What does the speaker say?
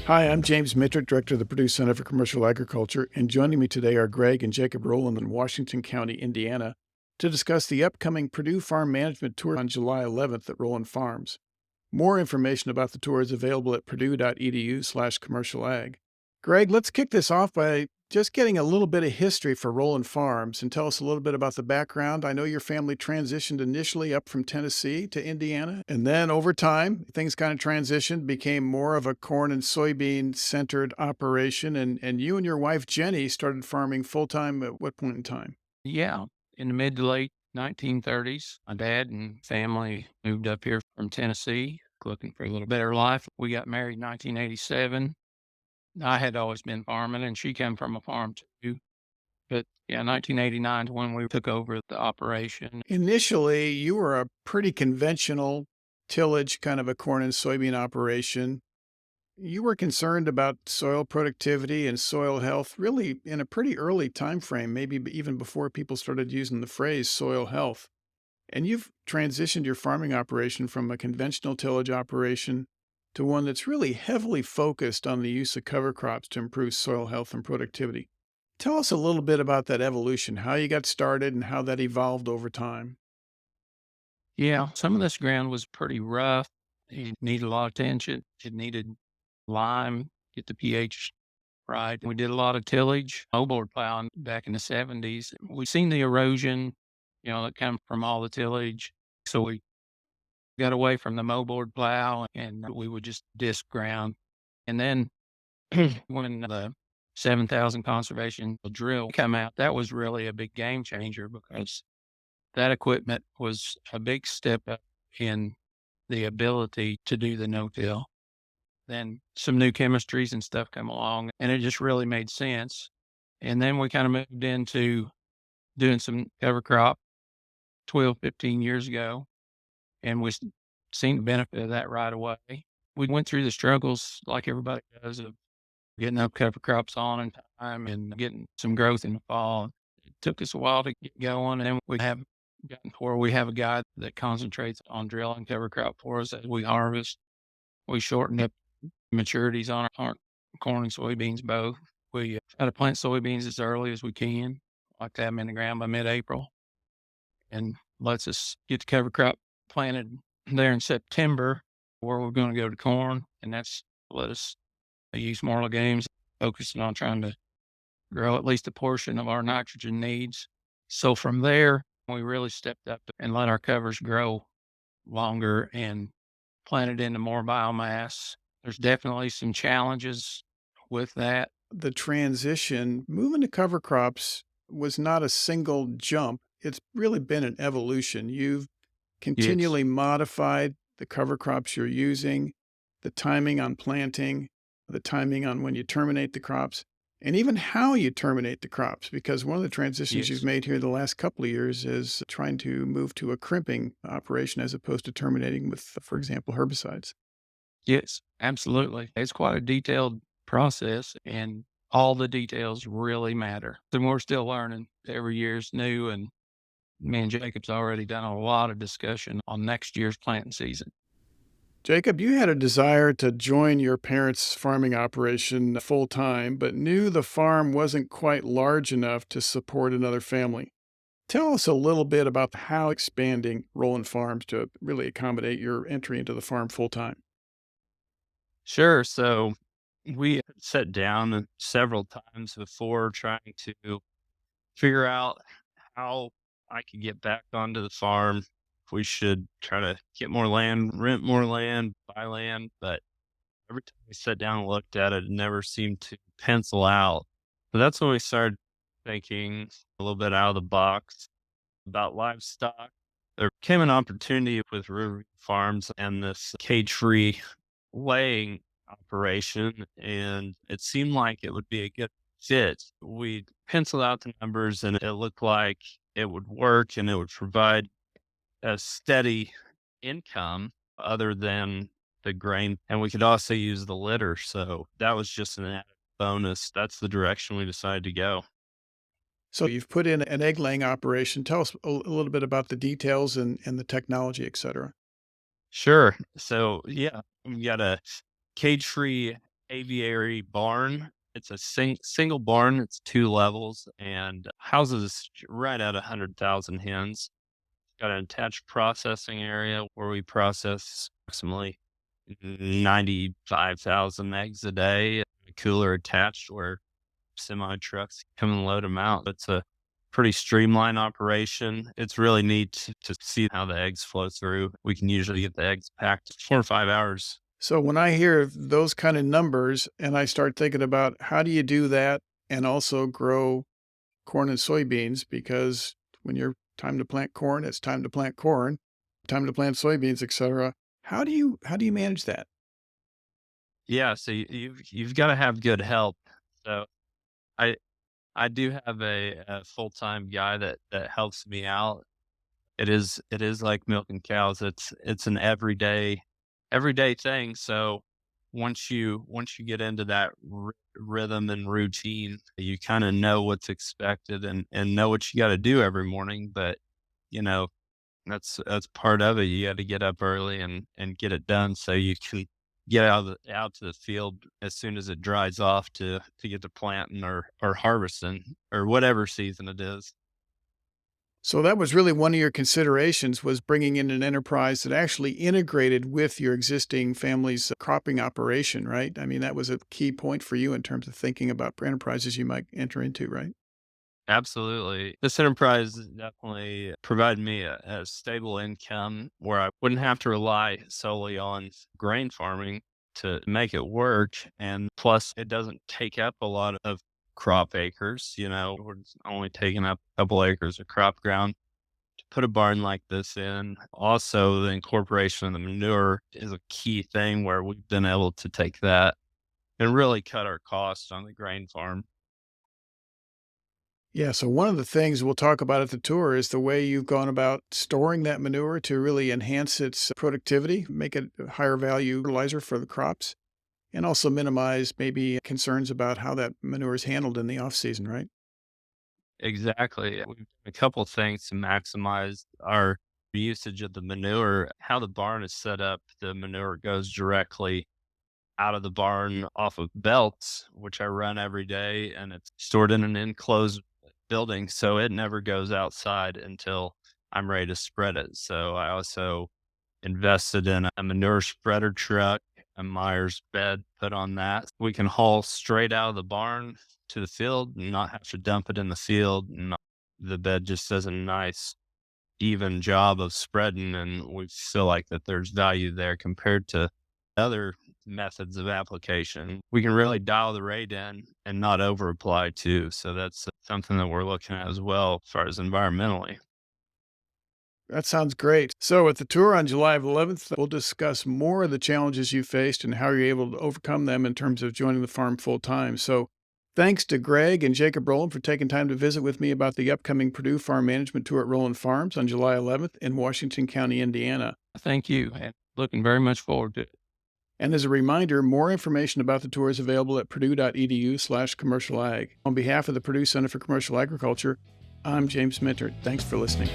Hi, I'm James Mintert, Director of the Purdue Center for Commercial Agriculture, and joining me today are Greg and Jacob Rowland in Washington County, Indiana, to discuss the upcoming Purdue Farm Management Tour on July 11th at Rowland Farms. More information about the tour is available at purdue.edu/commercialag. Greg, let's kick this off by just getting a little bit of history for Rowland Farms and tell us a little bit about the background. I know your family transitioned initially up from Tennessee to Indiana, and then over time, things kind of transitioned, became more of a corn and soybean centered operation. And you and your wife, Jenny, started farming full time at what point in time? Yeah, in the mid to late 1930s, my dad and family moved up here from Tennessee looking for a little better life. We got married in 1987. I had always been farming, and she came from a farm too. But yeah, 1989 is when we took over the operation. Initially, you were a pretty conventional tillage, kind of a corn and soybean operation. You were concerned about soil productivity and soil health really in a pretty early time frame, maybe even before people started using the phrase soil health. And you've transitioned your farming operation from a conventional tillage operation to one that's really heavily focused on the use of cover crops to improve soil health and productivity. Tell us a little bit about that evolution, how you got started and how that evolved over time. Yeah, some of this ground was pretty rough. It needed a lot of attention. It needed lime, get the pH right. We did a lot of tillage, moldboard plowing back in the 70s. We seen the erosion, that come from all the tillage. So we got away from the moldboard plow and we would just disc ground. And then when the 7,000 conservation drill come out, that was really a big game changer because that equipment was a big step up in the ability to do the no-till. Then some new chemistries and stuff come along and it just really made sense. And then we kind of moved into doing some cover crop 12, 15 years ago. And we seen the benefit of that right away. We went through the struggles like everybody does of getting up cover crops on in time and getting some growth in the fall. It took us a while to get going, and then we have gotten to where we have a guy that concentrates on drilling cover crop for us as we harvest. We shortened up maturities on our corn and soybeans both. We try to plant soybeans as early as we can, like to have them in the ground by mid-April, and lets us get the cover crop planted there in September where we're going to go to corn. And that's let us use more legumes, focusing on trying to grow at least a portion of our nitrogen needs. So from there, we really stepped up and let our covers grow longer and planted into more biomass. There's definitely some challenges with that. The transition, moving to cover crops, was not a single jump. It's really been an evolution. You've Yes. continually modified the cover crops you're using, the timing on planting, the timing on when you terminate the crops, and even how you terminate the crops. Because one of the transitions you've Yes. made here the last couple of years is trying to move to a crimping operation as opposed to terminating with, for example, herbicides. Yes, absolutely. It's quite a detailed process and all the details really matter. And we're still learning. Every year's new, and me and Jacob's already done a lot of discussion on next year's planting season. Jacob, you had a desire to join your parents' farming operation full time, but knew the farm wasn't quite large enough to support another family. Tell us a little bit about how expanding Rowland Farms to really accommodate your entry into the farm full time. Sure. So we sat down several times before trying to figure out how I could get back onto the farm. If we should try to get more land, rent more land, buy land. But every time we sat down and looked at it, it never seemed to pencil out. So that's when we started thinking a little bit out of the box about livestock. There came an opportunity with River Farms and this cage free laying operation, and it seemed like it would be a good fit. We penciled out the numbers, and it looked like it would work and it would provide a steady income other than the grain. And we could also use the litter. So that was just an added bonus. That's the direction we decided to go. So you've put in an egg laying operation. Tell us a little bit about the details and the technology, et cetera. Sure. So, yeah, we got a cage free aviary barn. It's a single barn. It's 2 levels and houses right at 100,000 hens. Got an attached processing area where we process approximately 95,000 eggs a day. A cooler attached where semi trucks come and load them out. It's a pretty streamlined operation. It's really neat to see how the eggs flow through. We can usually get the eggs packed 4 or 5 hours. So when I hear those kind of numbers and I start thinking about how do you do that and also grow corn and soybeans, because when you're time to plant corn, it's time to plant corn, time to plant soybeans, etc. How do you manage that? Yeah, so you've got to have good help. So I I do have a full-time guy that helps me out. It is like milking cows. It's an everyday thing. So once you get into that rhythm and routine, you kind of know what's expected and know what you got to do every morning. But you know that's part of it. You got to get up early and get it done so you can get out to the field as soon as it dries off to get to planting or harvesting or whatever season it is. So that was really one of your considerations, was bringing in an enterprise that actually integrated with your existing family's cropping operation, right? I mean, that was a key point for you in terms of thinking about enterprises you might enter into, right? Absolutely. This enterprise definitely provided me a stable income where I wouldn't have to rely solely on grain farming to make it work. And plus, it doesn't take up a lot of crop acres. We're only taking up a couple acres of crop ground to put a barn like this in. Also, the incorporation of the manure is a key thing where we've been able to take that and really cut our costs on the grain farm. Yeah, so one of the things we'll talk about at the tour is the way you've gone about storing that manure to really enhance its productivity, make it a higher value fertilizer for the crops, and also minimize maybe concerns about how that manure is handled in the off season, right? Exactly. We've done a couple of things to maximize our usage of the manure. How the barn is set up, the manure goes directly out of the barn off of belts, which I run every day, and it's stored in an enclosed building. So it never goes outside until I'm ready to spread it. So I also invested in a manure spreader truck, a Myers bed put on that. We can haul straight out of the barn to the field and not have to dump it in the field. And the bed just does a nice, even job of spreading. And we feel like that there's value there compared to other methods of application. We can really dial the rate in and not over apply too. So that's something that we're looking at as well as far as environmentally. That sounds great. So, at the tour on July 11th, we'll discuss more of the challenges you faced and how you're able to overcome them in terms of joining the farm full time. So, thanks to Greg and Jacob Rowland for taking time to visit with me about the upcoming Purdue Farm Management Tour at Rowland Farms on July 11th in Washington County, Indiana. Thank you, and looking very much forward to it. And as a reminder, more information about the tour is available at purdue.edu/commercial ag. On behalf of the Purdue Center for Commercial Agriculture, I'm James Mintert. Thanks for listening.